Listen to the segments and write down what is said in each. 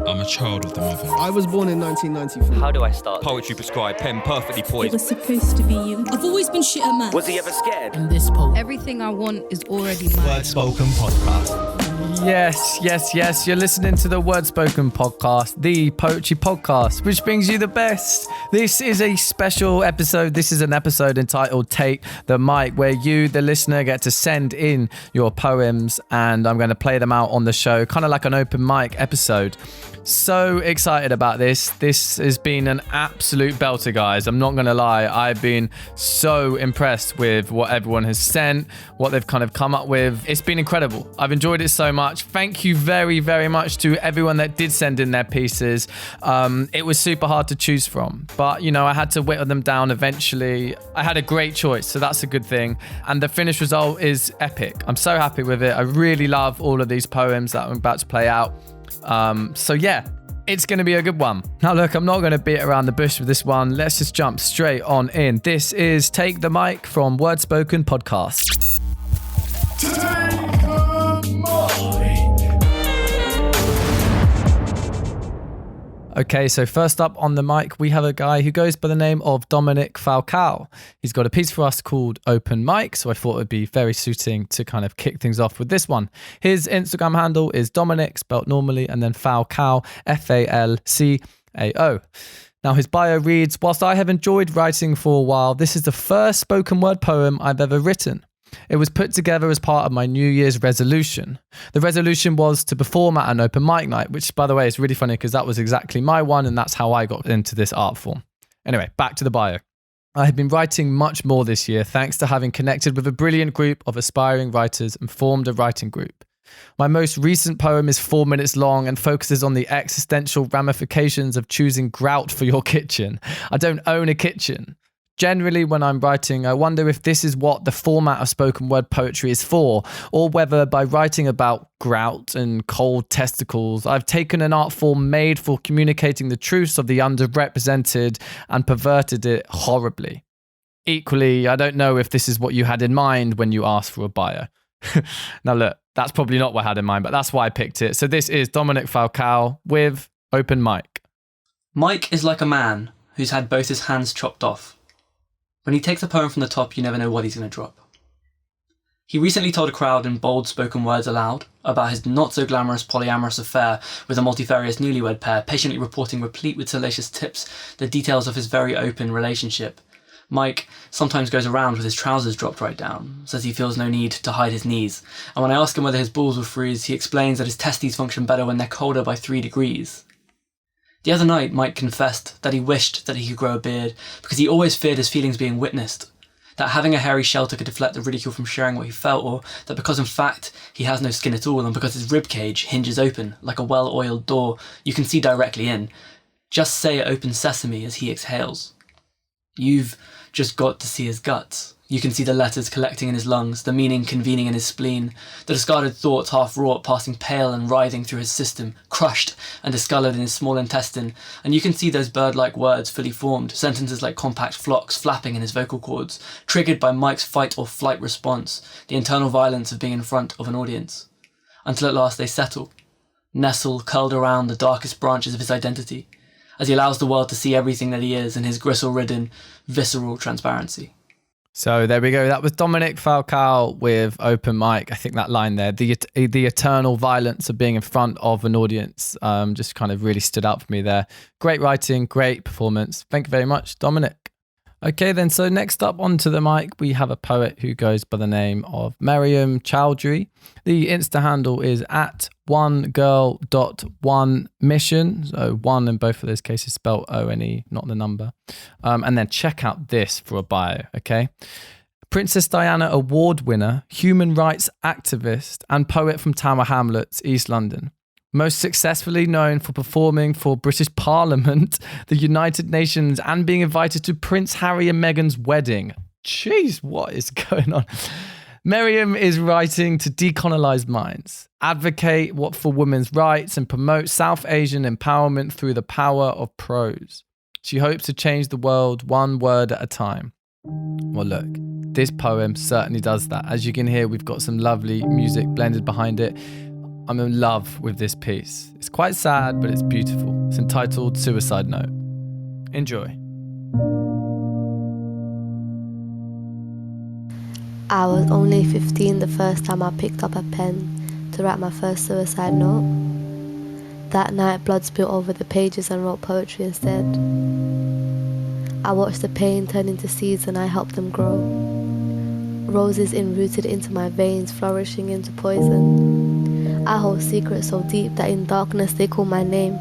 I'm a child of the mother. I was born in 1994. How do I start? Poetry prescribed, pen perfectly poised. It was supposed to be you. I've always been shit at maths. Was he ever scared? In this poem, Everything I want is already mine. Word Spoken Podcast. Yes. You're listening to the Word Spoken Podcast, the poetry podcast, which brings you the best. This is a special episode. This is an episode entitled Take the Mic, where you, the listener, get to send in your poems and I'm going to play them out on the show, kind of like an open mic episode. So excited about this. This has been an absolute belter, guys. I'm not going to lie. I've been so impressed with what everyone has sent, what they've kind of come up with. It's been incredible. I've enjoyed it so much. Thank you very, very much to everyone that did send in their pieces. It was super hard to choose from, but you know, I had to whittle them down eventually. I had a great choice, so that's a good thing. And the finished result is epic. I'm so happy with it. I really love all of these poems that I'm about to play out. So yeah, it's going to be a good one. Now look, I'm not going to beat around the bush with this one. Let's just jump straight on in. This is Take the Mic from Word Spoken Podcast. Take the mic. Okay, so first up on the mic, we have a guy who goes by the name of Dominic Falcao. He's got a piece for us called Open Mic, so I thought it would be very suiting to kind of kick things off with this one. His Instagram handle is Dominic, spelt normally, and then Falcao, Falcao. Now his bio reads, whilst I have enjoyed writing for a while, this is the first spoken word poem I've ever written. It was put together as part of my New Year's resolution. The resolution was to perform at an open mic night, which, by the way, is really funny because that was exactly my one and that's how I got into this art form. Anyway, back to the bio. I have been writing much more this year thanks to having connected with a brilliant group of aspiring writers and formed a writing group. My most recent poem is 4 minutes long and focuses on the existential ramifications of choosing grout for your kitchen. I don't own a kitchen. Generally, when I'm writing, I wonder if this is what the format of spoken word poetry is for, or whether by writing about grout and cold testicles, I've taken an art form made for communicating the truths of the underrepresented and perverted it horribly. Equally, I don't know if this is what you had in mind when you asked for a bio. Now look, that's probably not what I had in mind, but that's why I picked it. So this is Dominic Falcao with Open Mic. Mike is like a man who's had both his hands chopped off. When he takes a poem from the top, you never know what he's going to drop. He recently told a crowd in bold spoken words aloud about his not-so-glamorous polyamorous affair with a multifarious newlywed pair, patiently reporting replete with salacious tips the details of his very open relationship. Mike sometimes goes around with his trousers dropped right down, says he feels no need to hide his knees, and when I ask him whether his balls will freeze, he explains that his testes function better when they're colder by 3 degrees. The other night, Mike confessed that he wished that he could grow a beard because he always feared his feelings being witnessed, that having a hairy shelter could deflect the ridicule from sharing what he felt, or that because in fact he has no skin at all and because his ribcage hinges open like a well-oiled door you can see directly in, just say open sesame as he exhales. You've just got to see his guts. You can see the letters collecting in his lungs, the meaning convening in his spleen, the discarded thoughts half wrought passing pale and writhing through his system, crushed and discoloured in his small intestine, and you can see those bird-like words fully formed, sentences like compact flocks flapping in his vocal cords, triggered by Mike's fight or flight response, the internal violence of being in front of an audience. Until at last they settle, nestle curled around the darkest branches of his identity, as he allows the world to see everything that he is in his gristle-ridden, visceral transparency. So there we go. That was Dominic Falcao with Open Mic. I think that line there, the eternal violence of being in front of an audience, just kind of really stood out for me there. Great writing, great performance. Thank you very much, Dominic. Okay then, so next up onto the mic, we have a poet who goes by the name of Maryan Chowdhury. The Insta handle is at onegirl.onemission. So one in both of those cases spelled O-N-E, not the number. And then check out this for a bio, okay? Princess Diana Award winner, human rights activist, and poet from Tower Hamlets, East London. Most successfully known for performing for British Parliament, the United Nations, and being invited to Prince Harry and Meghan's wedding. Jeez, what is going on? Maryan is writing to decolonize minds, advocate for women's rights, and promote South Asian empowerment through the power of prose. She hopes to change the world one word at a time. Well, look, this poem certainly does that. As you can hear, we've got some lovely music blended behind it. I'm in love with this piece. It's quite sad, but it's beautiful. It's entitled Suicide Note. Enjoy. I was only 15 the first time I picked up a pen to write my first suicide note. That night, blood spilled over the pages and wrote poetry instead. I watched the pain turn into seeds and I helped them grow. Roses enrooted into my veins, flourishing into poison. I hold secrets so deep that in darkness they call my name.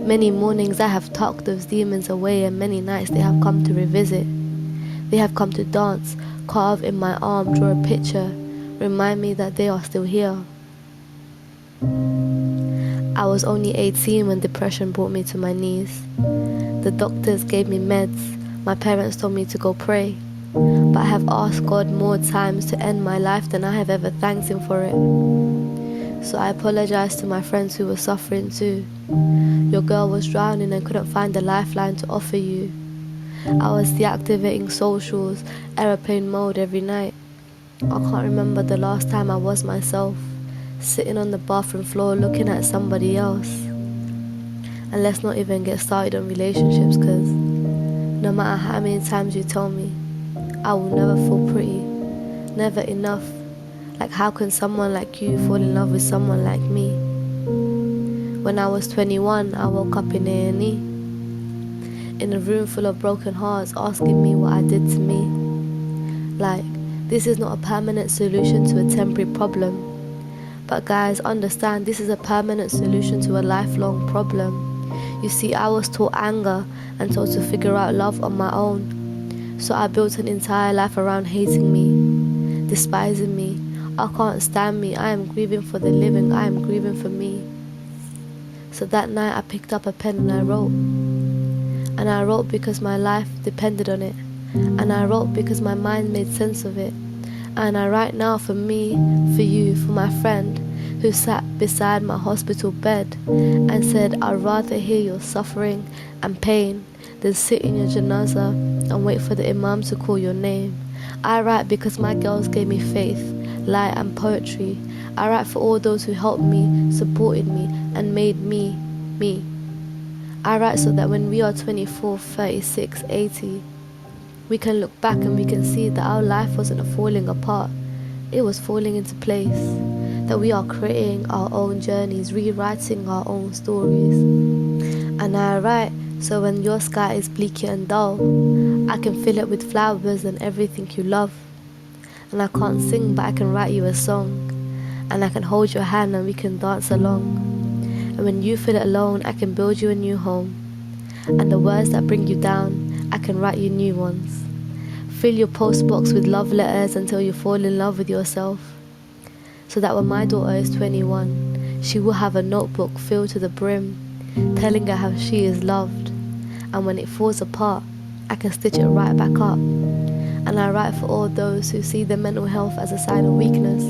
Many mornings I have tucked those demons away, and many nights they have come to revisit. They have come to dance, carve in my arm, draw a picture, remind me that they are still here. I was only 18 when depression brought me to my knees. The doctors gave me meds, my parents told me to go pray. But I have asked God more times to end my life than I have ever thanked Him for it. So I apologized to my friends who were suffering too. Your girl was drowning and couldn't find a lifeline to offer you. I was deactivating socials, airplane mode every night. I can't remember the last time I was myself, sitting on the bathroom floor looking at somebody else. And let's not even get started on relationships, cause no matter how many times you tell me, I will never feel pretty, never enough. Like how can someone like you fall in love with someone like me? When I was 21, I woke up in A&E, in a room full of broken hearts, asking me what I did to me. Like, this is not a permanent solution to a temporary problem. But guys, understand, this is a permanent solution to a lifelong problem. You see, I was taught anger and told to figure out love on my own. So I built an entire life around hating me, despising me. I can't stand me, I am grieving for the living, I am grieving for me. So that night I picked up a pen and I wrote. And I wrote because my life depended on it. And I wrote because my mind made sense of it. And I write now for me, for you, for my friend who sat beside my hospital bed and said, I'd rather hear your suffering and pain than sit in your janazah and wait for the imam to call your name. I write because my girls gave me faith, light and poetry. I write for all those who helped me, supported me and made me, me. I write so that when we are 24, 36, 80, we can look back and we can see that our life wasn't falling apart, it was falling into place. That we are creating our own journeys, rewriting our own stories. And I write so when your sky is bleak and dull, I can fill it with flowers and everything you love. And I can't sing, but I can write you a song. And I can hold your hand and we can dance along. And when you feel alone, I can build you a new home. And the words that bring you down, I can write you new ones. Fill your postbox with love letters until you fall in love with yourself. So that when my daughter is 21, she will have a notebook filled to the brim, telling her how she is loved. And when it falls apart, I can stitch it right back up. And I write for all those who see their mental health as a sign of weakness.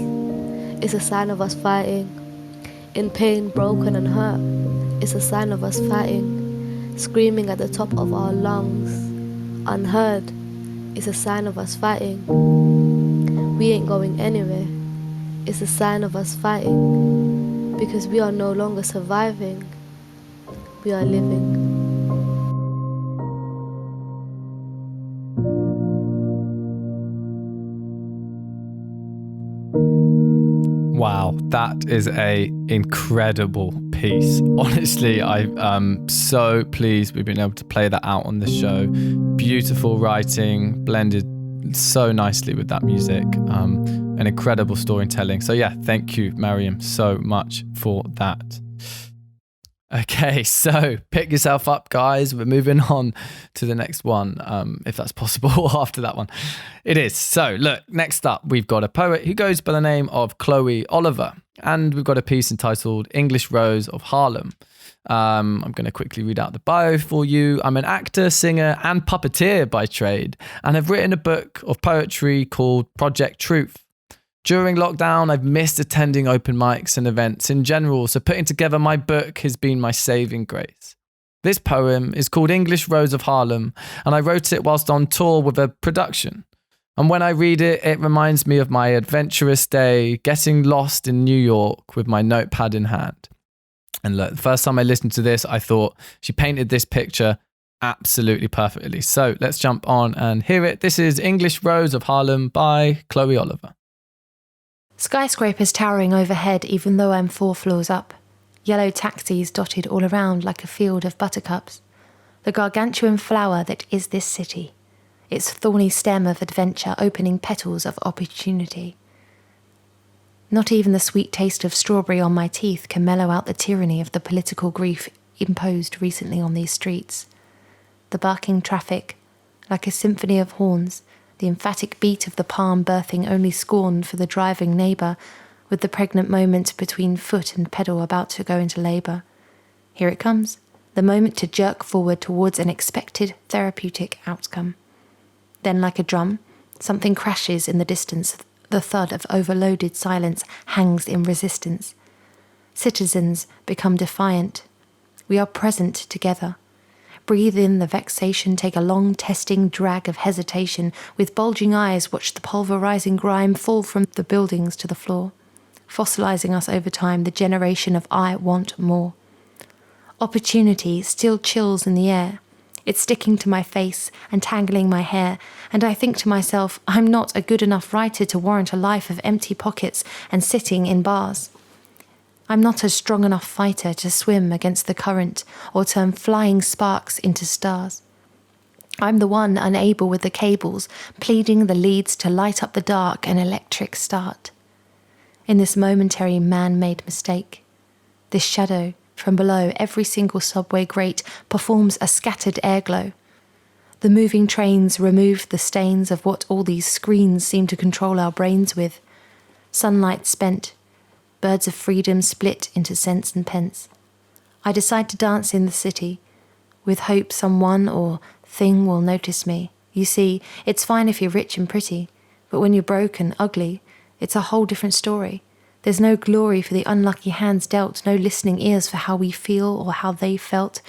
It's a sign of us fighting. In pain, broken and hurt, it's a sign of us fighting. Screaming at the top of our lungs, unheard, it's a sign of us fighting. We ain't going anywhere. It's a sign of us fighting. Because we are no longer surviving, we are living. Wow, that is a incredible piece. Honestly, I'm so pleased we've been able to play that out on the show. Beautiful writing, blended so nicely with that music. An incredible storytelling. So yeah, thank you, Maryan, so much for that. Okay, so pick yourself up, guys. We're moving on to the next one, if that's possible after that one. It is. So look, next up, we've got a poet who goes by the name of Chloe Oliver, and we've got a piece entitled English Rose of Harlem. I'm going to quickly read out the bio for you. I'm an actor, singer, and puppeteer by trade, and have written a book of poetry called Project Truth. During lockdown, I've missed attending open mics and events in general, so putting together my book has been my saving grace. This poem is called English Rose of Harlem, and I wrote it whilst on tour with a production. And when I read it, it reminds me of my adventurous day, getting lost in New York with my notepad in hand. And look, the first time I listened to this, I thought she painted this picture absolutely perfectly. So let's jump on and hear it. This is English Rose of Harlem by Chloe Oliver. Skyscrapers towering overhead even though I'm 4 floors up. Yellow taxis dotted all around like a field of buttercups. The gargantuan flower that is this city. Its thorny stem of adventure opening petals of opportunity. Not even the sweet taste of strawberry on my teeth can mellow out the tyranny of the political grief imposed recently on these streets. The barking traffic, like a symphony of horns, the emphatic beat of the palm birthing only scorn for the driving neighbour, with the pregnant moment between foot and pedal about to go into labour. Here it comes, the moment to jerk forward towards an expected therapeutic outcome. Then, like a drum, something crashes in the distance. The thud of overloaded silence hangs in resistance. Citizens become defiant. We are present together. Breathe in the vexation, take a long testing drag of hesitation. With bulging eyes, watch the pulverizing grime fall from the buildings to the floor, fossilizing us over time, the generation of I want more. Opportunity still chills in the air. It's sticking to my face and tangling my hair, and I think to myself, I'm not a good enough writer to warrant a life of empty pockets and sitting in bars. I'm not a strong enough fighter to swim against the current or turn flying sparks into stars. I'm the one unable with the cables, pleading the leads to light up the dark, an electric start. In this momentary man-made mistake, this shadow, from below every single subway grate performs a scattered airglow. The moving trains remove the stains of what all these screens seem to control our brains with. Sunlight spent, birds of freedom split into cents and pence. I decide to dance in the city, with hope someone or thing will notice me. You see, it's fine if you're rich and pretty, but when you're broke and ugly, it's a whole different story. There's no glory for the unlucky hands dealt, no listening ears for how we feel or how they felt.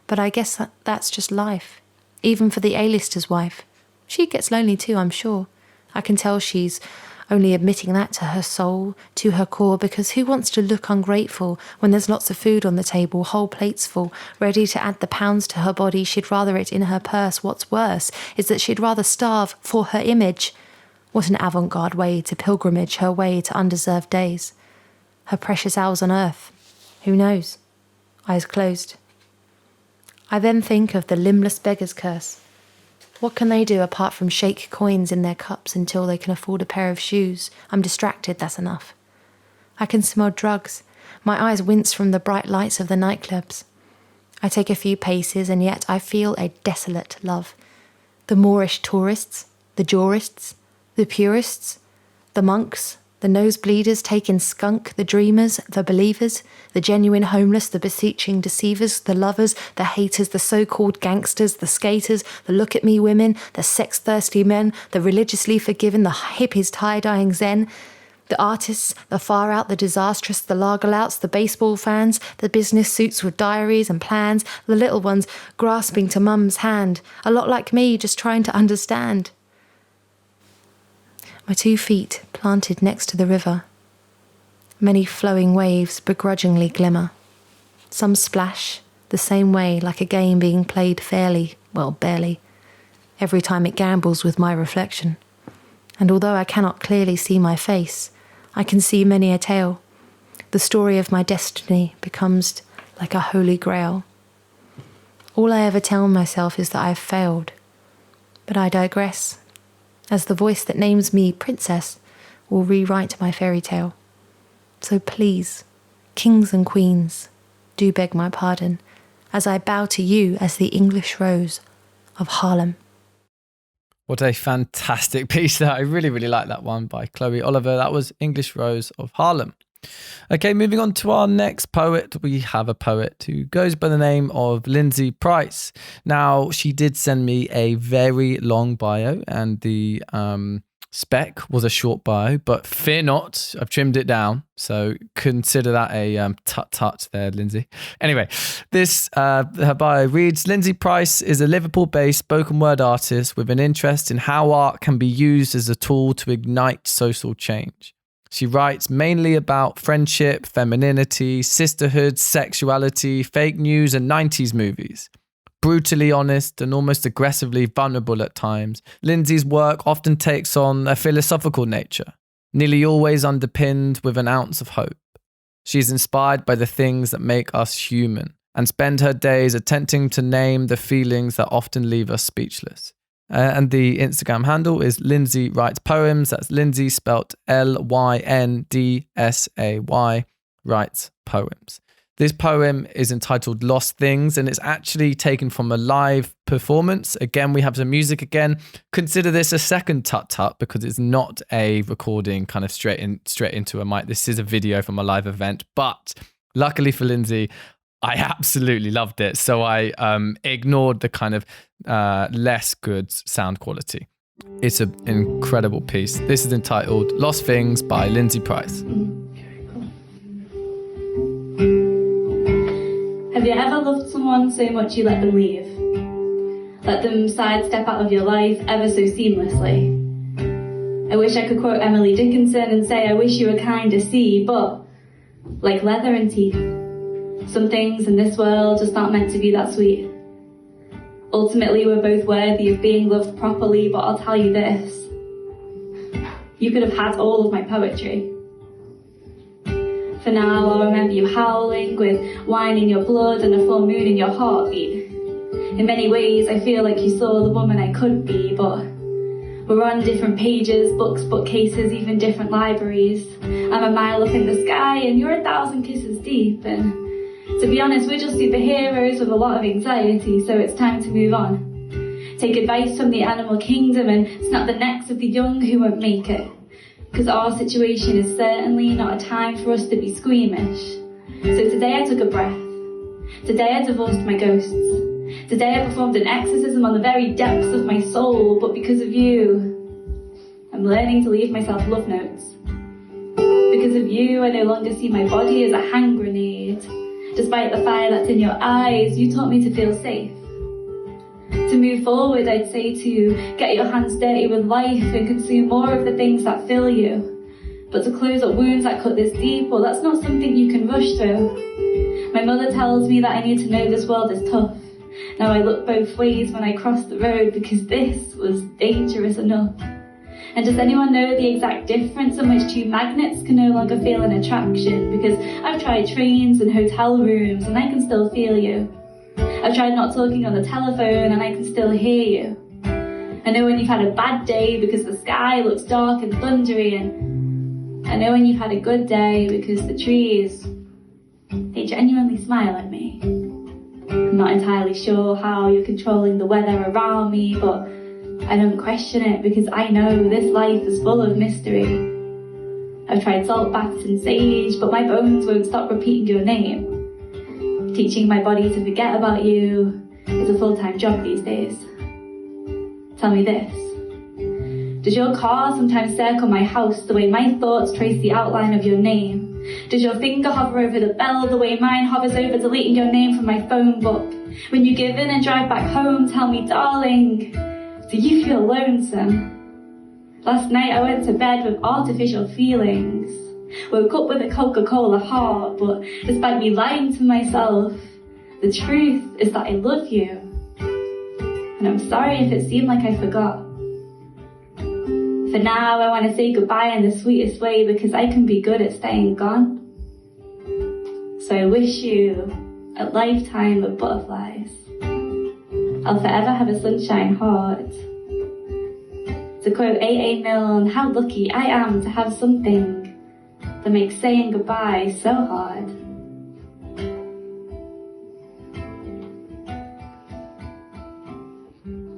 But I guess that's just life. Even for the A-lister's wife. She gets lonely too, I'm sure. I can tell she's only admitting that to her soul, to her core, because who wants to look ungrateful when there's lots of food on the table, whole plates full, ready to add the pounds to her body? She'd rather it in her purse. What's worse is that she'd rather starve for her image. What an avant-garde way to pilgrimage her way to undeserved days. Her precious hours on earth. Who knows? Eyes closed. I then think of the limbless beggar's curse. What can they do apart from shake coins in their cups until they can afford a pair of shoes? I'm distracted, that's enough. I can smell drugs. My eyes wince from the bright lights of the nightclubs. I take a few paces and yet I feel a desolate love. The Moorish tourists, the jurists, the purists, the monks, the nosebleeders taking skunk, the dreamers, the believers, the genuine homeless, the beseeching deceivers, the lovers, the haters, the so-called gangsters, the skaters, the look-at-me women, the sex-thirsty men, the religiously forgiven, the hippies tie-dyeing zen, the artists, the far-out, the disastrous, the lagerlouts, the baseball fans, the business suits with diaries and plans, the little ones grasping to mum's hand, a lot like me, just trying to understand. My 2 feet planted next to the river. Many flowing waves begrudgingly glimmer. Some splash the same way, like a game being played fairly, well, barely, every time it gambles with my reflection. And although I cannot clearly see my face, I can see many a tale. The story of my destiny becomes like a holy grail. All I ever tell myself is that I've failed. But I digress, as the voice that names me princess will rewrite my fairy tale. So please, kings and queens, do beg my pardon, as I bow to you as the English Rose of Harlem. What a fantastic piece there. I really, really like that one by Chloe Oliver. That was English Rose of Harlem. Okay, moving on to our next poet. We have a poet who goes by the name of Lyndsay Price. Now, she did send me a very long bio, and the Spec was a short bio, but fear not, I've trimmed it down. So consider that a tut-tut there, Lyndsay. Anyway, her bio reads, Lyndsay Price is a Liverpool-based spoken word artist with an interest in how art can be used as a tool to ignite social change. She writes mainly about friendship, femininity, sisterhood, sexuality, fake news, and 90s movies. Brutally honest and almost aggressively vulnerable at times, Lyndsay's work often takes on a philosophical nature, nearly always underpinned with an ounce of hope. She's inspired by the things that make us human and spends her days attempting to name the feelings that often leave us speechless. And the Instagram handle is Lyndsay Writes Poems. That's Lyndsay spelt Lyndsay Writes Poems. This poem is entitled Lost Things, and it's actually taken from a live performance. Again, we have some music again. Consider this a second tut-tut because it's not a recording kind of straight into a mic. This is a video from a live event. But luckily for Lyndsay, I absolutely loved it. So I ignored the kind of less good sound quality. It's an incredible piece. This is entitled Lost Things by Lyndsay Price. Have you ever loved someone so much you let them leave? Let them sidestep out of your life ever so seamlessly? I wish I could quote Emily Dickinson and say I wish you were kind to see, but like leather and teeth, some things in this world just aren't meant to be that sweet. Ultimately, we're both worthy of being loved properly, but I'll tell you this. You could have had all of my poetry. For now, I'll remember you howling with wine in your blood and a full moon in your heartbeat. In many ways, I feel like you saw the woman I could be, but we're on different pages, books, bookcases, even different libraries. I'm a mile up in the sky and you're 1,000 kisses deep, and to be honest, we're just superheroes with a lot of anxiety, so it's time to move on. Take advice from the animal kingdom and snap the necks of the young who won't make it. Because our situation is certainly not a time for us to be squeamish. So today I took a breath. Today I divorced my ghosts. Today I performed an exorcism on the very depths of my soul, but because of you, I'm learning to leave myself love notes. Because of you, I no longer see my body as a hand grenade. Despite the fire that's in your eyes, you taught me to feel safe. To move forward, I'd say to get your hands dirty with life and consume more of the things that fill you. But to close up wounds that cut this deep, well, that's not something you can rush through. My mother tells me that I need to know this world is tough. Now I look both ways when I cross the road because this was dangerous enough. And does anyone know the exact difference in which two magnets can no longer feel an attraction? Because I've tried trains and hotel rooms and I can still feel you. I've tried not talking on the telephone and I can still hear you. I know when you've had a bad day because the sky looks dark and thundery, and I know when you've had a good day because the trees, they genuinely smile at me. I'm not entirely sure how you're controlling the weather around me, but I don't question it because I know this life is full of mystery. I've tried salt baths and sage, but my bones won't stop repeating your name. Teaching my body to forget about you is a full-time job these days. Tell me this. Does your car sometimes circle my house the way my thoughts trace the outline of your name? Does your finger hover over the bell the way mine hovers over deleting your name from my phone book? When you give in and drive back home, tell me, darling, do you feel lonesome? Last night I went to bed with artificial feelings. Woke up with a Coca-Cola heart, but despite me lying to myself, the truth is that I love you. And I'm sorry if it seemed like I forgot. For now, I want to say goodbye in the sweetest way because I can be good at staying gone. So I wish you a lifetime of butterflies. I'll forever have a sunshine heart. To quote A.A. Milne, how lucky I am to have something that makes saying goodbye so hard.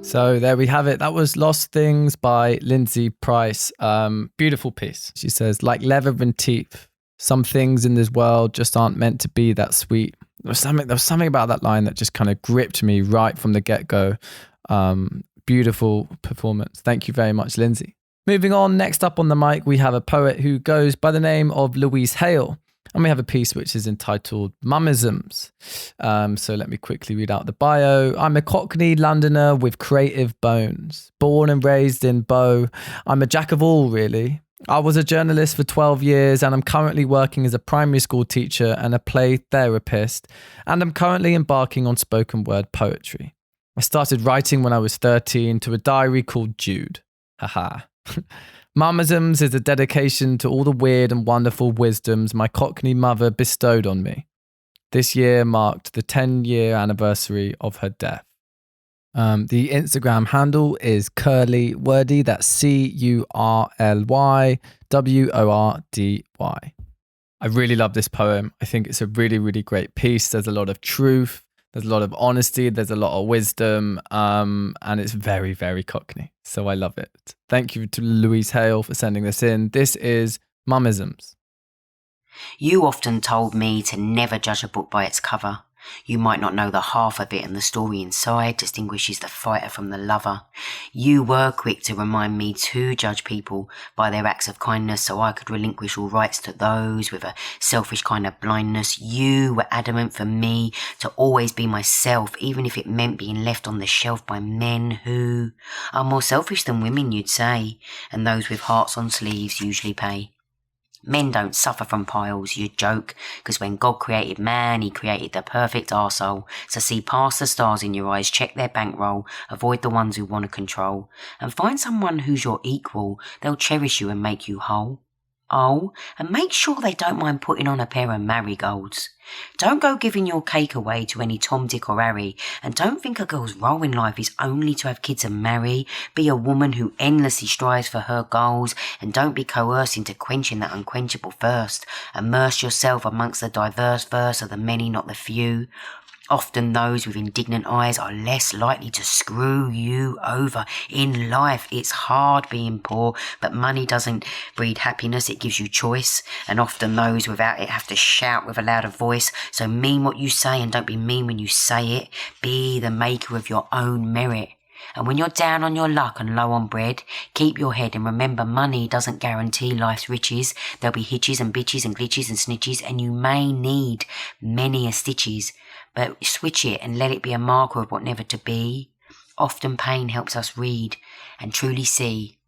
So there we have it. That was Lost Things by Lyndsay Price. Beautiful piece. She says, like leather and teeth, some things in this world just aren't meant to be that sweet. There was something about that line that just kind of gripped me right from the get-go. Beautiful performance. Thank you very much, Lyndsay. Moving on, next up on the mic, we have a poet who goes by the name of Louise Hale. And we have a piece which is entitled Mummisms. So let me quickly read out the bio. I'm a Cockney Londoner with creative bones. Born and raised in Bow. I'm a jack of all, really. I was a journalist for 12 years and I'm currently working as a primary school teacher and a play therapist. And I'm currently embarking on spoken word poetry. I started writing when I was 13 to a diary called Jude. Haha. Mummisms is a dedication to all the weird and wonderful wisdoms my Cockney mother bestowed on me. This year marked the 10-year anniversary of her death. The Instagram handle is Curly Wordy. That's CurlyWordy. I really love this poem. I think it's a really, really great piece. There's a lot of truth. There's a lot of honesty. There's a lot of wisdom. And it's very, very Cockney. So I love it. Thank you to Louise Hale for sending this in. This is Mummisms. You often told me to never judge a book by its cover. You might not know the half of it, and the story inside distinguishes the fighter from the lover. You were quick to remind me to judge people by their acts of kindness so I could relinquish all rights to those with a selfish kind of blindness. You were adamant for me to always be myself, even if it meant being left on the shelf by men who are more selfish than women, you'd say, and those with hearts on sleeves usually pay. Men don't suffer from piles, you joke, because when God created man, he created the perfect arsehole. So see past the stars in your eyes, check their bankroll, avoid the ones who want to control, and find someone who's your equal. They'll cherish you and make you whole. Oh, and make sure they don't mind putting on a pair of marigolds. Don't go giving your cake away to any Tom, Dick or Harry, and don't think a girl's role in life is only to have kids and marry. Be a woman who endlessly strives for her goals, and don't be coerced into quenching that unquenchable thirst. Immerse yourself amongst the diverse verse of the many, not the few. Often those with indignant eyes are less likely to screw you over. In life, it's hard being poor, but money doesn't breed happiness, it gives you choice. And often those without it have to shout with a louder voice. So mean what you say and don't be mean when you say it. Be the maker of your own merit. And when you're down on your luck and low on bread, keep your head and remember money doesn't guarantee life's riches. There'll be hitches and bitches and glitches and snitches, and you may need many a stitches. But switch it and let it be a marker of what never to be. Often pain helps us read and truly see.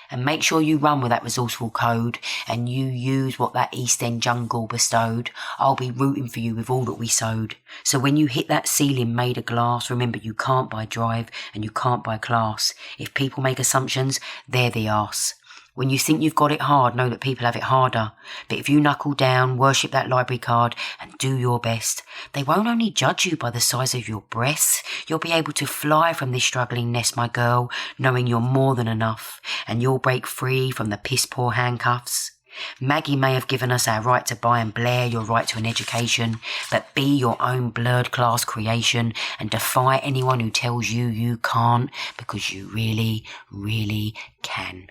And make sure you run with that resourceful code and you use what that East End jungle bestowed. I'll be rooting for you with all that we sowed. So when you hit that ceiling made of glass, remember you can't buy drive and you can't buy class. If people make assumptions, they're the arse. When you think you've got it hard, know that people have it harder. But if you knuckle down, worship that library card and do your best, they won't only judge you by the size of your breasts. You'll be able to fly from this struggling nest, my girl, knowing you're more than enough, and you'll break free from the piss-poor handcuffs. Maggie may have given us our right to buy and Blair your right to an education, but be your own blurred class creation and defy anyone who tells you you can't, because you really, really can.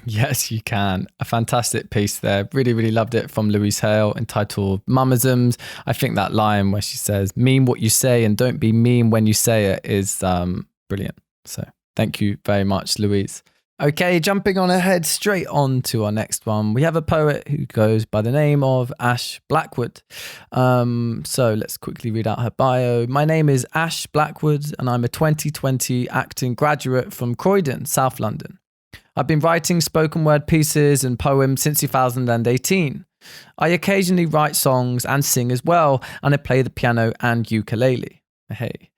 Yes, you can. A fantastic piece there. Really, really loved it from Louise Hale, entitled Mummisms. I think that line where she says, mean what you say and don't be mean when you say it is brilliant. So thank you very much, Louise. Okay, jumping on ahead straight on to our next one. We have a poet who goes by the name of Ashh Blackwood. So let's quickly read out her bio. My name is Ashh Blackwood and I'm a 2020 acting graduate from Croydon, South London. I've been writing spoken word pieces and poems since 2018. I occasionally write songs and sing as well, and I play the piano and ukulele. Hey.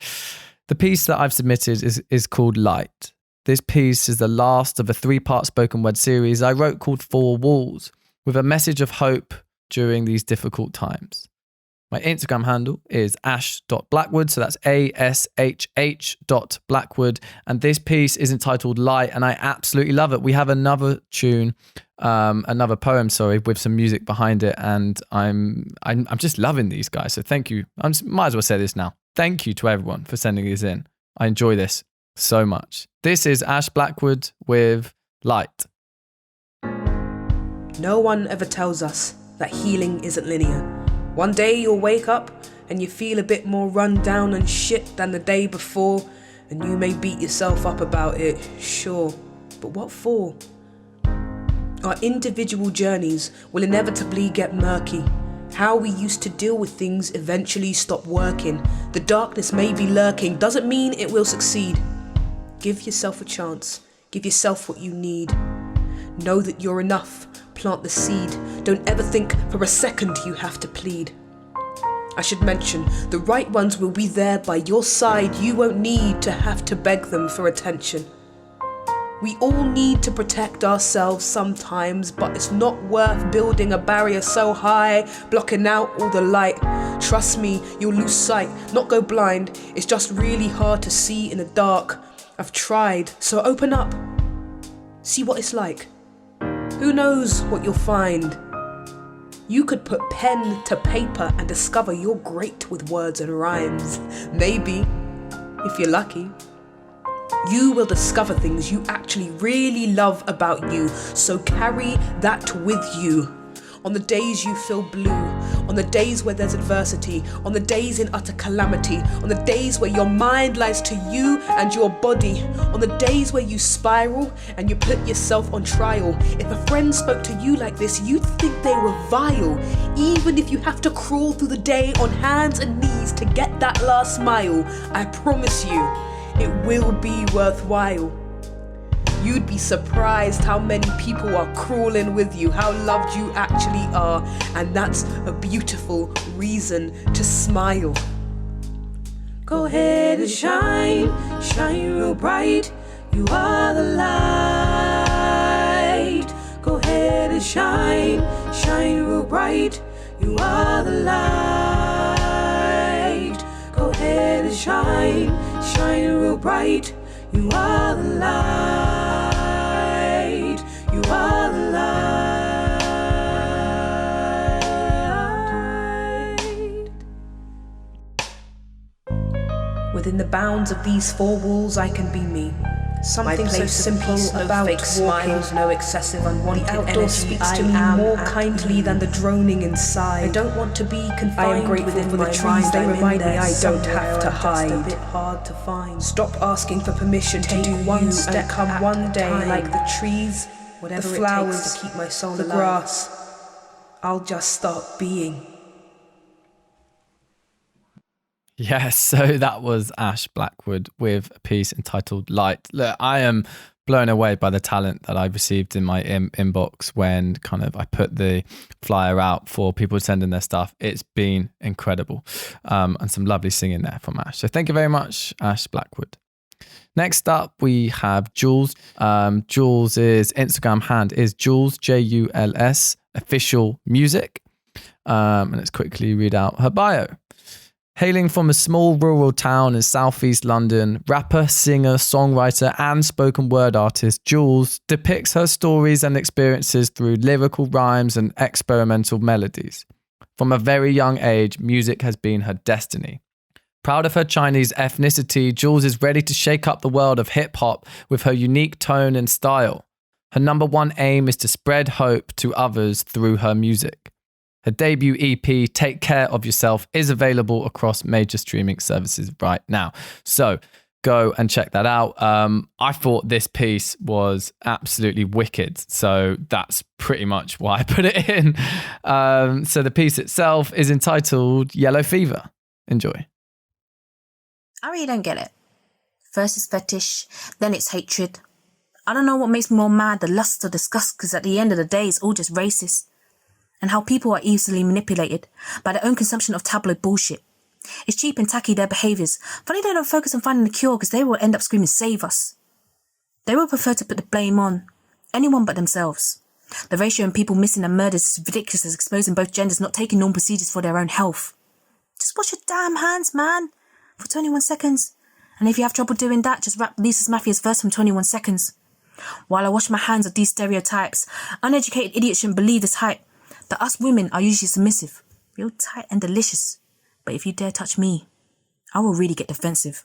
The piece that I've submitted is called Light. This piece is the last of a 3-part spoken word series I wrote called 4 Walls, with a message of hope during these difficult times. My Instagram handle is ashh.blackwood, so that's ASHH.blackwood. And this piece is entitled Light, and I absolutely love it. We have another tune, another poem, with some music behind it, and I'm just loving these guys. So thank you. Might as well say this now. Thank you to everyone for sending these in. I enjoy this so much. This is Ashh Blackwood with Light. No one ever tells us that healing isn't linear. One day you'll wake up and you feel a bit more run down and shit than the day before, and you may beat yourself up about it, sure, but what for? Our individual journeys will inevitably get murky. How we used to deal with things eventually stop working. The darkness may be lurking, doesn't mean it will succeed. Give yourself a chance. Give yourself what you need. Know that you're enough. Plant the seed. Don't ever think for a second you have to plead. I should mention, the right ones will be there by your side. You won't need to have to beg them for attention. We all need to protect ourselves sometimes, but it's not worth building a barrier so high, blocking out all the light. Trust me, you'll lose sight, not go blind. It's just really hard to see in the dark. I've tried, so open up. See what it's like. Who knows what you'll find? You could put pen to paper and discover you're great with words and rhymes. Maybe, if you're lucky. You will discover things you actually really love about you, so carry that with you. On the days you feel blue, on the days where there's adversity, on the days in utter calamity, on the days where your mind lies to you and your body, on the days where you spiral and you put yourself on trial. If a friend spoke to you like this, you'd think they were vile. Even if you have to crawl through the day on hands and knees to get that last mile, I promise you, it will be worthwhile. You'd be surprised how many people are crawling with you, how loved you actually are, and that's a beautiful reason to smile. Go ahead and shine, shine real bright, you are the light. Go ahead and shine, shine real bright, you are the light. Go ahead and shine, shine real bright, you are the light. You are the light. Within the bounds of these four walls I can be me. Something so simple about fake smiles, no excessive unwanted energy. The outdoor speaks to me more kindly than the droning inside. I don't want to be confined within the trees. They remind me I don't have to hide. Just a bit hard to find. Stop asking for permission to do one step. Come one day, like the trees, the flowers, to keep my soul alive. The grass. I'll just start being. Yes, so that was Ashh Blackwood with a piece entitled Light. Look, I am blown away by the talent that I received in my inbox when kind of I put the flyer out for people to send in their stuff. It's been incredible, and some lovely singing there from Ashh. So thank you very much, Ashh Blackwood. Next up, we have Jules. Jules's Instagram hand is Jules, Juls, official music. And let's quickly read out her bio. Hailing from a small rural town in southeast London, rapper, singer, songwriter, and spoken word artist Jules depicts her stories and experiences through lyrical rhymes and experimental melodies. From a very young age, music has been her destiny. Proud of her Chinese ethnicity, Jules is ready to shake up the world of hip-hop with her unique tone and style. Her number one aim is to spread hope to others through her music. Her debut EP, Take Care of Yourself, is available across major streaming services right now. So go and check that out. I thought this piece was absolutely wicked. So that's pretty much why I put it in. So the piece itself is entitled Yellow Fever. Enjoy. I really don't get it. First it's fetish, then it's hatred. I don't know what makes me more mad, the lust or disgust, because at the end of the day, it's all just racist. And how people are easily manipulated by their own consumption of tabloid bullshit. It's cheap and tacky, their behaviours. Funny they don't focus on finding the cure because they will end up screaming, save us. They will prefer to put the blame on anyone but themselves. The ratio in people missing and murders is ridiculous as exposing both genders not taking normal procedures for their own health. Just wash your damn hands, man, for 21 seconds. And if you have trouble doing that, just rap Lisa's Mafia's verse from 21 seconds. While I wash my hands of these stereotypes, uneducated idiots shouldn't believe this hype. That us women are usually submissive, real tight and delicious. But if you dare touch me, I will really get defensive.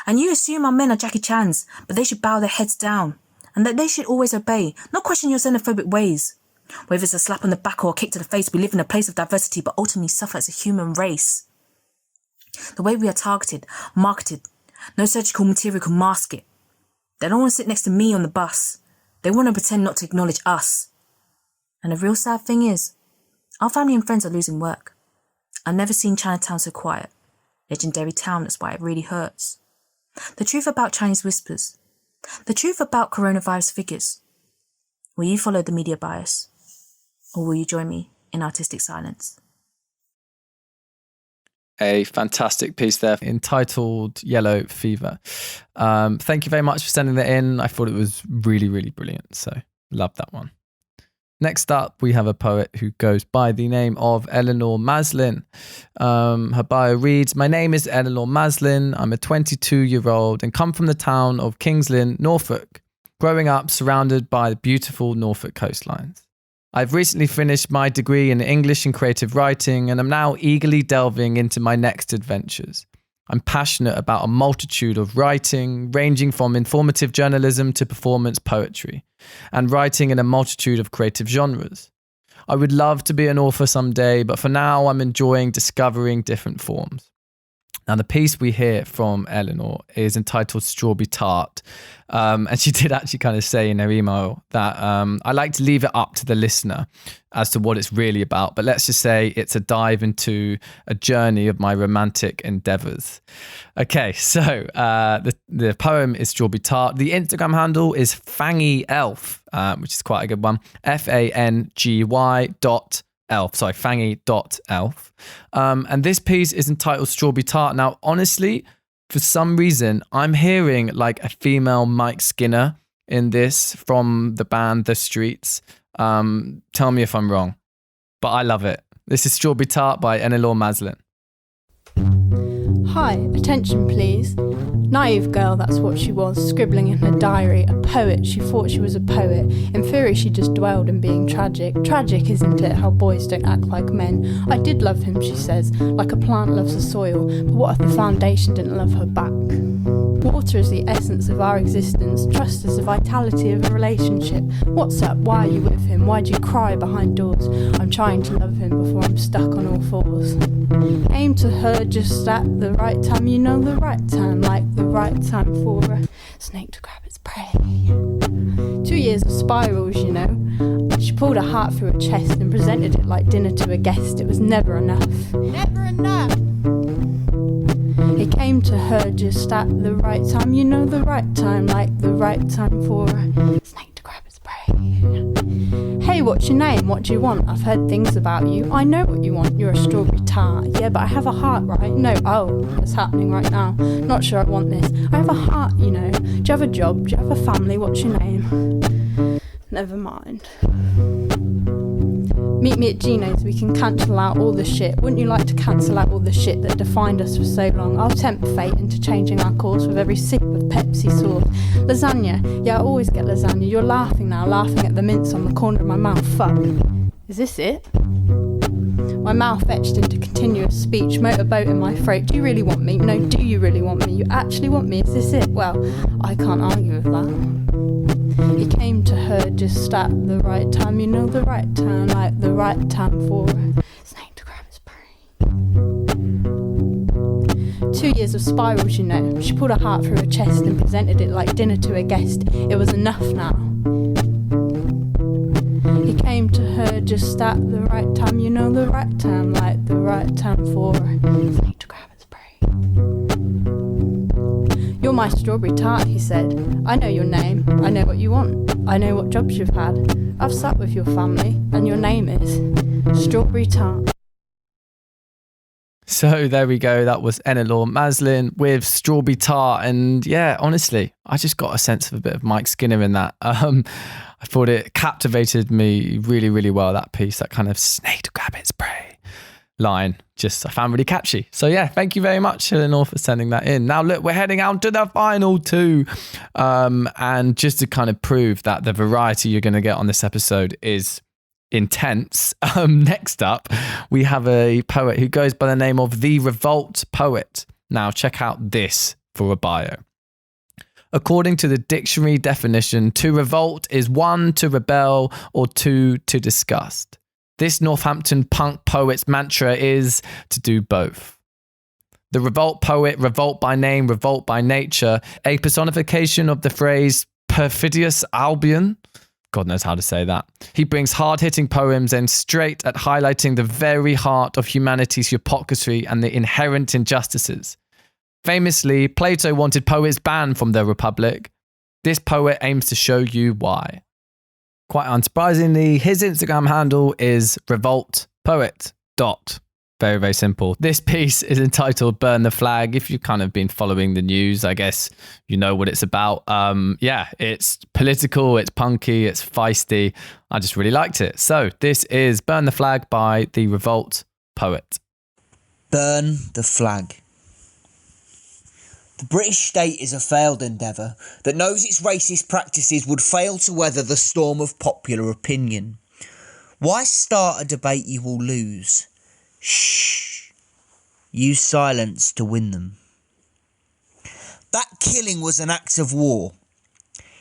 And you assume our men are Jackie Chan's, but they should bow their heads down, and that they should always obey, not question your xenophobic ways. Whether it's a slap on the back or a kick to the face, we live in a place of diversity, but ultimately suffer as a human race. The way we are targeted, marketed, no surgical material can mask it. They don't want to sit next to me on the bus. They want to pretend not to acknowledge us. And the real sad thing is, our family and friends are losing work. I've never seen Chinatown so quiet. Legendary town, that's why it really hurts. The truth about Chinese whispers. The truth about coronavirus figures. Will you follow the media bias? Or will you join me in artistic silence? A fantastic piece there entitled Yellow Fever. Thank you very much for sending that in. I thought it was really, really brilliant. So love that one. Next up, we have a poet who goes by the name of Eleanor Maslin. Her bio reads, "My name is Eleanor Maslin. I'm a 22-year-old and come from the town of Kings Lynn, Norfolk, growing up surrounded by the beautiful Norfolk coastlines. I've recently finished my degree in English and creative writing and am now eagerly delving into my next adventures. I'm passionate about a multitude of writing, ranging from informative journalism to performance poetry, and writing in a multitude of creative genres. I would love to be an author someday, but for now I'm enjoying discovering different forms." Now, the piece we hear from Eleanor is entitled Strawberry Tart. And she did actually kind of say in her email that I like to leave it up to the listener as to what it's really about. But let's just say it's a dive into a journey of my romantic endeavors. Okay, so the poem is Strawberry Tart. The Instagram handle is Fangy Elf, which is quite a good one. FANGY.elf. Fangy.elf. And this piece is entitled Strawberry Tart. Now, honestly, for some reason, I'm hearing like a female Mike Skinner in this from the band The Streets. Tell me if I'm wrong, but I love it. This is Strawberry Tart by Eleanor Maslin. Hi, attention please. Naive girl, that's what she was, scribbling in her diary. A poet, she thought she was a poet. In theory, she just dwelled in being tragic. Tragic, isn't it, how boys don't act like men? I did love him, she says, like a plant loves the soil. But what if the foundation didn't love her back? Water is the essence of our existence. Trust is the vitality of a relationship. What's up? Why are you with him? Why do you cry behind doors? I'm trying to love him before I'm stuck on all fours. Aim to her just at the right time, you know, the right time, like the right time for a snake to grab its prey. 2 years of spirals, you know. She pulled her heart through her chest and presented it like dinner to a guest. It was never enough. Never enough! It came to her just at the right time, you know, the right time, like the right time for a snake to grab its prey. Hey, what's your name? What do you want? I've heard things about you. I know what you want. You're a strawberry tart. Yeah, but I have a heart, right? No, oh, it's happening right now. Not sure I want this. I have a heart, you know. Do you have a job? Do you have a family? What's your name? Never mind. Meet me at Gino's, we can cancel out all the shit. Wouldn't you like to cancel out all the shit that defined us for so long? I'll tempt fate into changing our course with every sip of Pepsi sauce. Lasagna, yeah, I always get lasagna. You're laughing now, laughing at the mince on the corner of my mouth. Fuck. Is this it? My mouth etched into continuous speech, motorboat in my throat. Do you really want me? No, do you really want me? You actually want me? Is this it? Well, I can't argue with that. He came to her just at the right time, you know, the right time, like the right time for a snake to grab its prey. 2 years of spirals, you know. She pulled her heart through her chest and presented it like dinner to a guest. It was enough now. He came to her just at the right time, you know, the right time, like the right time for a snake to grab its prey. You're my strawberry tart, he said. I know your name. I know what you want. I know what jobs you've had. I've sat with your family, and your name is Strawberry Tart. So there we go. That was Eleanor Maslin with Strawberry Tart. And yeah, honestly, I just got a sense of a bit of Mike Skinner in that. I thought it captivated me really, really well, that piece, that kind of snake to grab its prey line. Just I found really catchy. So yeah, thank you very much, Eleanor, for sending that in. Now look, we're heading out to the final two. And just to kind of prove that the variety you're going to get on this episode is intense. Next up, we have a poet who goes by the name of the Revolt Poet. Now check out this for a bio. According to the dictionary definition, to revolt is 1, to rebel, or 2, to disgust. This Northampton punk poet's mantra is to do both. The Revolt Poet, revolt by name, revolt by nature, a personification of the phrase perfidious Albion. God knows how to say that. He brings hard-hitting poems and straight at highlighting the very heart of humanity's hypocrisy and the inherent injustices. Famously, Plato wanted poets banned from the Republic. This poet aims to show you why. Quite unsurprisingly, his Instagram handle is Revolt Poet. Very, very simple. This piece is entitled Burn the Flag. If you've kind of been following the news, I guess you know what it's about. Yeah, it's political, it's punky, it's feisty. I just really liked it. So this is Burn the Flag by the Revolt Poet. Burn the flag. The British state is a failed endeavour that knows its racist practices would fail to weather the storm of popular opinion. Why start a debate you will lose? Shh. Use silence to win them. That killing was an act of war.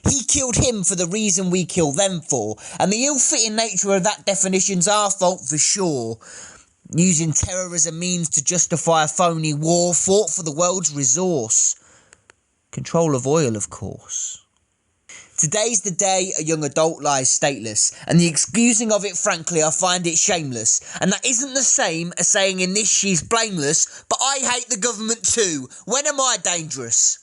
He killed him for the reason we kill them for, and the ill-fitting nature of that definition's our fault for sure. Using terror as a means to justify a phony war fought for the world's resource. Control of oil, of course. Today's the day a young adult lies stateless, and the excusing of it, frankly, I find it shameless. And that isn't the same as saying in this she's blameless, but I hate the government too. When am I dangerous?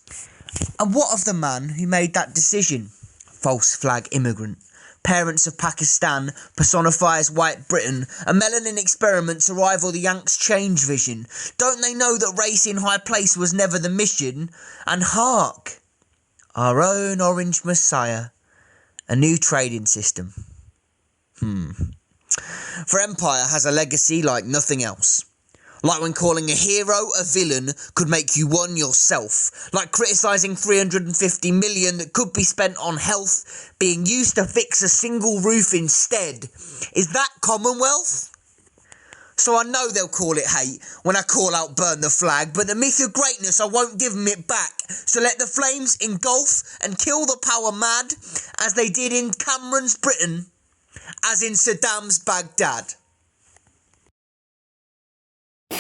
And what of the man who made that decision? False flag immigrant. Parents of Pakistan personify as white Britain, a melanin experiment to rival the Yanks' change vision. Don't they know that race in high place was never the mission? And hark! Our own orange messiah, a new trading system. For Empire has a legacy like nothing else. Like when calling a hero a villain could make you one yourself. Like criticising 350 million that could be spent on health being used to fix a single roof instead. Is that Commonwealth? So I know they'll call it hate when I call out burn the flag, but the myth of greatness, I won't give them it back. So let the flames engulf and kill the power mad, as they did in Cameron's Britain, as in Saddam's Baghdad.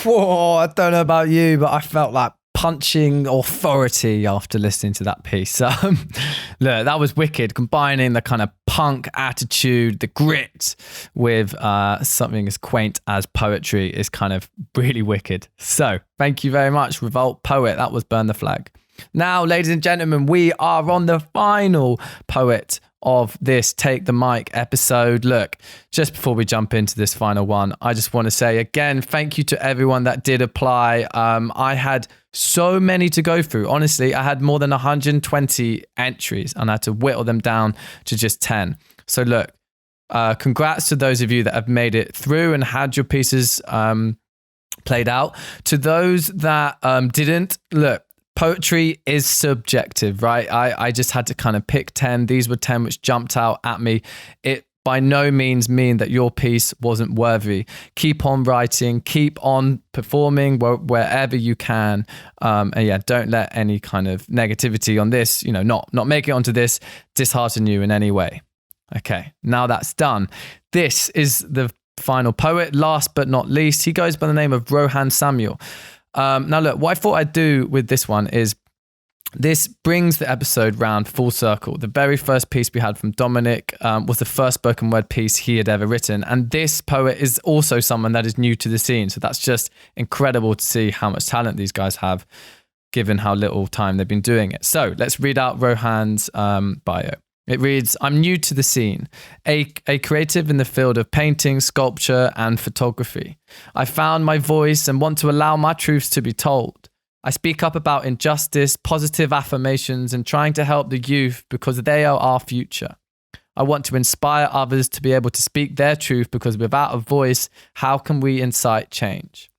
Whoa, I don't know about you, but I felt like punching authority after listening to that piece. Look, that was wicked, combining the kind of punk attitude, the grit, with something as quaint as poetry is kind of really wicked. So thank you very much, Revolt Poet. That was Burn the Flag. Now, ladies and gentlemen, we are on the final poet of this Take the Mic episode. Look, just before we jump into this final one, I just want to say again, thank you to everyone that did apply. I had so many to go through. Honestly, I had more than 120 entries and I had to whittle them down to just 10. So look, congrats to those of you that have made it through and had your pieces played out. To those that didn't, look, poetry is subjective, right? I just had to kind of pick 10. These were 10 which jumped out at me. It by no means mean that your piece wasn't worthy. Keep on writing, keep on performing wherever you can. And yeah, don't let any kind of negativity on this, not make it onto this, dishearten you in any way. Okay, now that's done. This is the final poet. Last but not least, he goes by the name of Rohan Samuel. Now look, what I thought I'd do with this one is this brings the episode round full circle. The very first piece we had from Dominic was the first spoken word piece he had ever written. And this poet is also someone that is new to the scene. So that's just incredible to see how much talent these guys have, given how little time they've been doing it. So let's read out Rohan's bio. It reads, I'm new to the scene, a creative in the field of painting, sculpture, and photography. I found my voice and want to allow my truths to be told. I speak up about injustice, positive affirmations, and trying to help the youth because they are our future. I want to inspire others to be able to speak their truth because without a voice, how can we incite change?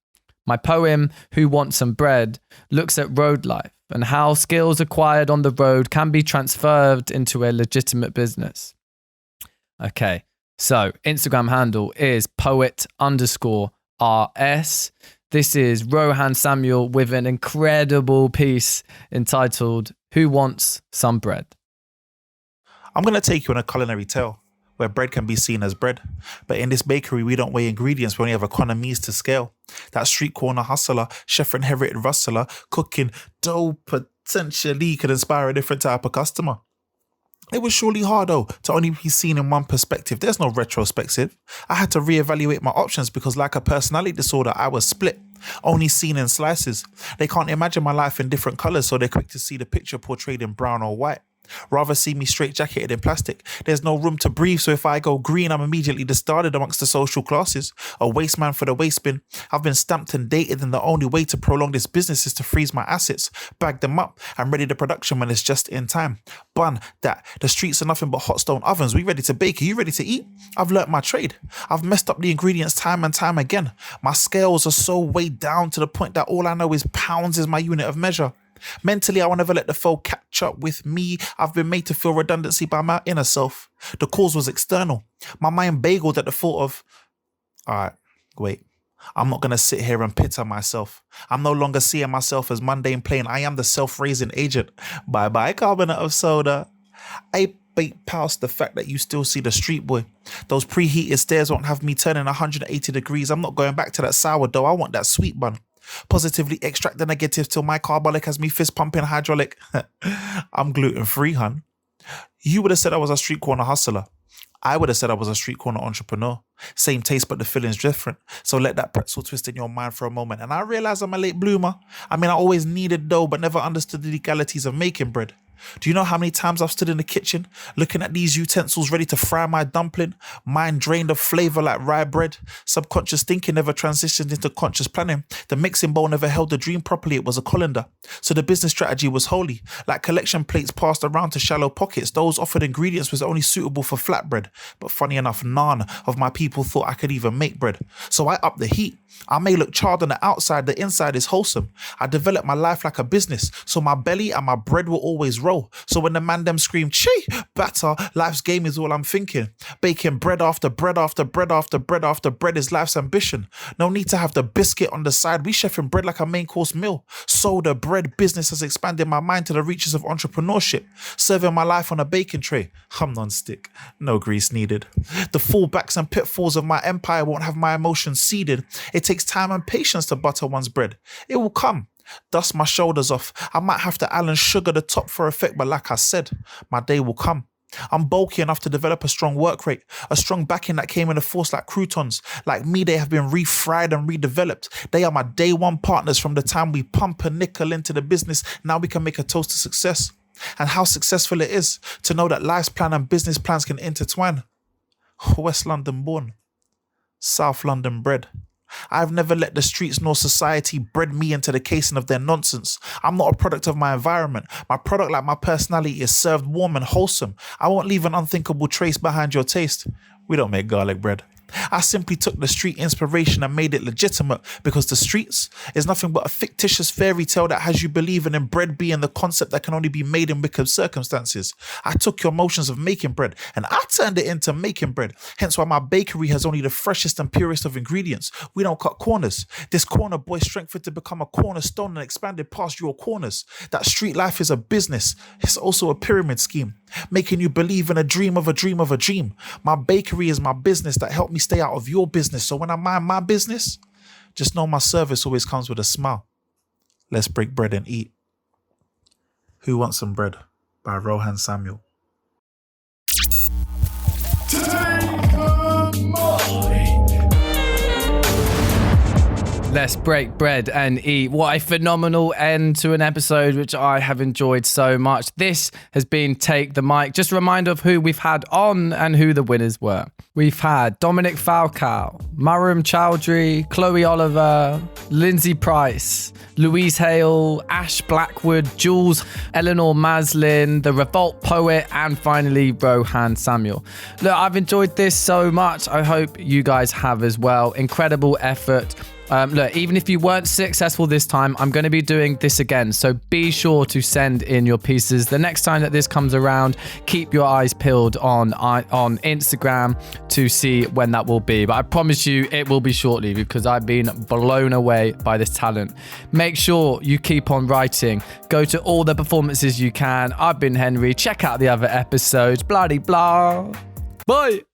My poem, Who Wants Some Bread, looks at road life and how skills acquired on the road can be transferred into a legitimate business. Okay, so Instagram handle is poet_RS. This is Rohan Samuel with an incredible piece entitled Who Wants Some Bread? I'm going to take you on a culinary tale where bread can be seen as bread. But in this bakery, we don't weigh ingredients, we only have economies to scale. That street corner hustler, chef inherited rustler, cooking dough potentially could inspire a different type of customer. It was surely hard though to only be seen in one perspective. There's no retrospective. I had to reevaluate my options because like a personality disorder, I was split, only seen in slices. They can't imagine my life in different colours, so they're quick to see the picture portrayed in brown or white. Rather see me straight jacketed in plastic. There's no room to breathe, so if I go green, I'm immediately discarded amongst the social classes. A waste man for the waste bin. I've been stamped and dated, and the only way to prolong this business is to freeze my assets, bag them up, and ready the production when it's just in time. Bun that. The streets are nothing but hot stone ovens. We ready to bake? Are you ready to eat? I've learnt my trade. I've messed up the ingredients time and time again. My scales are so weighed down to the point that all I know is pounds is my unit of measure. Mentally, I will never let the foe catch up with me. I've been made to feel redundancy by my inner self. The cause was external. My mind bageled at the thought of, alright, wait. I'm not going to sit here and pit on myself. I'm no longer seeing myself as mundane plain. I am the self-raising agent. Bye-bye, carbonate of soda. I bait past the fact that you still see the street boy. Those preheated stairs won't have me turning 180 degrees. I'm not going back to that sourdough. I want that sweet bun. Positively extract the negative till my carbolic has me fist pumping hydraulic. I'm gluten-free, hun. You would have said I was a street corner hustler. I would have said I was a street corner entrepreneur. Same taste, but the feeling's different. So let that pretzel twist in your mind for a moment. And I realize I'm a late bloomer. I mean, I always needed dough, but never understood the legalities of making bread. Do you know how many times I've stood in the kitchen looking at these utensils ready to fry my dumpling? Mind drained of flavour like rye bread. Subconscious thinking never transitioned into conscious planning. The mixing bowl never held the dream properly, it was a colander. So the business strategy was holy. Like collection plates passed around to shallow pockets, those offered ingredients was only suitable for flatbread. But funny enough, none of my people thought I could even make bread. So I upped the heat. I may look charred on the outside, the inside is wholesome. I developed my life like a business, so my belly and my bread will always roll. So when the man them scream, "Chee, batter," life's game is all I'm thinking. Baking bread after bread after bread after bread after bread is life's ambition. No need to have the biscuit on the side. We chefing bread like a main course meal. So the bread business has expanded my mind to the reaches of entrepreneurship. Serving my life on a baking tray. I'm non-stick, no grease needed. The fallbacks and pitfalls of my empire won't have my emotions seeded. It takes time and patience to butter one's bread. It will come. Dust my shoulders off. I might have to Alan Sugar the top for effect, but like I said, my day will come. I'm bulky enough to develop a strong work rate, a strong backing that came in a force like croutons. Like me, they have been refried and redeveloped. They are my day one partners from the time we pump a nickel into the business. Now we can make a toast to success. And how successful it is to know that life's plan and business plans can intertwine. West London born, South London bred. I've never let the streets nor society bred me into the casing of their nonsense. I'm not a product of my environment. My product, like my personality, is served warm and wholesome. I won't leave an unthinkable trace behind your taste. We don't make garlic bread. I simply took the street inspiration and made it legitimate because the streets is nothing but a fictitious fairy tale that has you believing in bread being the concept that can only be made in wicked circumstances. I took your motions of making bread and I turned it into making bread. Hence why my bakery has only the freshest and purest of ingredients. We don't cut corners. This corner boy strengthened to become a cornerstone and expanded past your corners. That street life is a business. It's also a pyramid scheme, making you believe in a dream of a dream of a dream. My bakery is my business that helped me stay out of your business. So when I mind my business, just know my service always comes with a smile. Let's break bread and eat. Who Wants Some Bread by Rohan Samuel. Let's break bread and eat. What a phenomenal end to an episode which I have enjoyed so much. This has been Take the Mic. Just a reminder of who we've had on and who the winners were. We've had Dominic Falcao, Maryan Chowdhury, Chloe Oliver, Lyndsay Price, Louise Hale, Ashh Blackwood, Jules, Eleanor Maslin, the Revolt Poet, and finally Rohan Samuel. Look, I've enjoyed this so much. I hope you guys have as well. Incredible effort. Look, even if you weren't successful this time, I'm going to be doing this again. So be sure to send in your pieces. The next time that this comes around, keep your eyes peeled on Instagram to see when that will be. But I promise you it will be shortly because I've been blown away by this talent. Make sure you keep on writing. Go to all the performances you can. I've been Henry. Check out the other episodes. Blah de blah. Bye.